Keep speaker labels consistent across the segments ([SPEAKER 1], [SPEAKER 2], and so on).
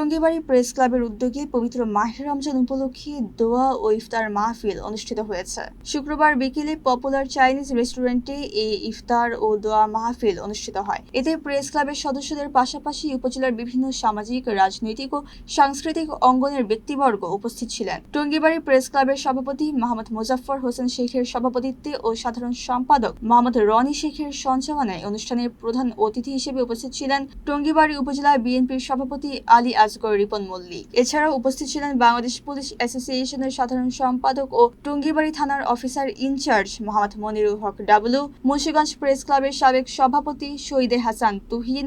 [SPEAKER 1] Tongibari press ক্লাবের উদ্যোগে পবিত্র মাহে রমজান উপলক্ষে দোয়া ও ইফতার মাহফিল অনুষ্ঠিত হয়েছে। শুক্রবার বিকেলে পপুলার চাইনিজ রেস্টুরেন্টে এই ইফতার ও দোয়া মাহফিল অনুষ্ঠিত হয়। এতে প্রেস ক্লাবের সদস্যদের পাশাপাশি উপজেলার বিভিন্ন সামাজিক, রাজনৈতিক ও সাংস্কৃতিক অঙ্গনের ব্যক্তিবর্গ উপস্থিত ছিলেন। টঙ্গীবাড়ি প্রেস ক্লাবের সভাপতি মোহাম্মদ মোজাফফর হোসেন শেখের সভাপতিত্বে ও সাধারণ সম্পাদক মোহাম্মদ রনি শেখের সঞ্চালনায় অনুষ্ঠানের প্রধান অতিথি হিসেবে উপস্থিত ছিলেন টঙ্গীবাড়ি উপজেলা বিএনপির সভাপতি আলী আসগর রিপন মল্লিক। এছাড়াও উপস্থিত ছিলেন বাংলাদেশ পুলিশ অ্যাসোসিয়েশনের সাধারণ সম্পাদক ও টঙ্গীবাড়ি থানার officer in charge Mohammad Monirul Haque W, Munshiganj press ক্লাবের সাবেক সভাপতি শহীদে হাসান তুহিন,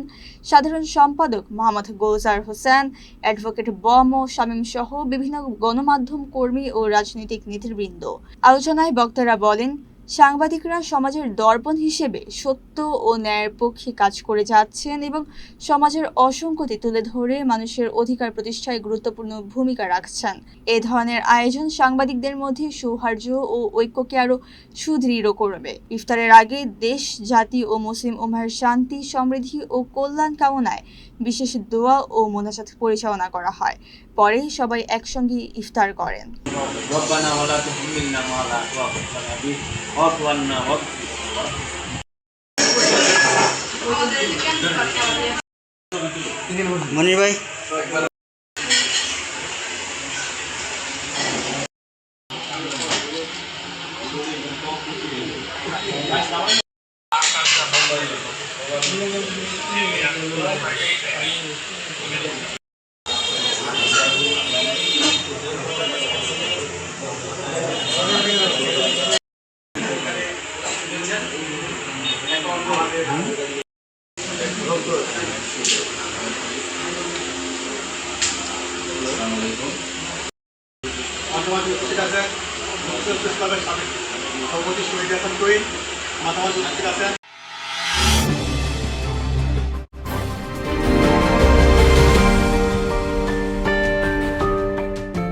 [SPEAKER 1] সাধারণ সম্পাদক মোহাম্মদ গোলজার হোসেন, অ্যাডভোকেট বম ও শামীম সহ বিভিন্ন গণমাধ্যম কর্মী ও রাজনৈতিক নেতৃবৃন্দ। আলোচনায় বক্তারা বলেন, সাংবাদিকরা সমাজের দর্পণ হিসেবে সত্য ও ন্যায়ের পক্ষে কাজ করে যাচ্ছেন এবং সমাজের অসঙ্গতি তুলে ধরে মানুষের অধিকার প্রতিষ্ঠায় গুরুত্বপূর্ণ ভূমিকা রাখছেন। এ ধরনের আয়োজন সাংবাদিকদের মধ্যে সৌহার্দ্য ও ঐক্যকে আরও সুদৃঢ় করবে। ইফতারের আগে দেশ, জাতি ও মুসলিম উম্মাহর শান্তি, সমৃদ্ধি ও কল্যাণ কামনায় বিশেষ দোয়া ও মোনাজাত পরিচালনা করা হয়। পরে সবাই একসঙ্গে ইফতার করেন।
[SPEAKER 2] মনির ভাই,
[SPEAKER 3] সভাপতি শহীদ হাসান তুহিন, মাথামাজ উপস্থিত আছেন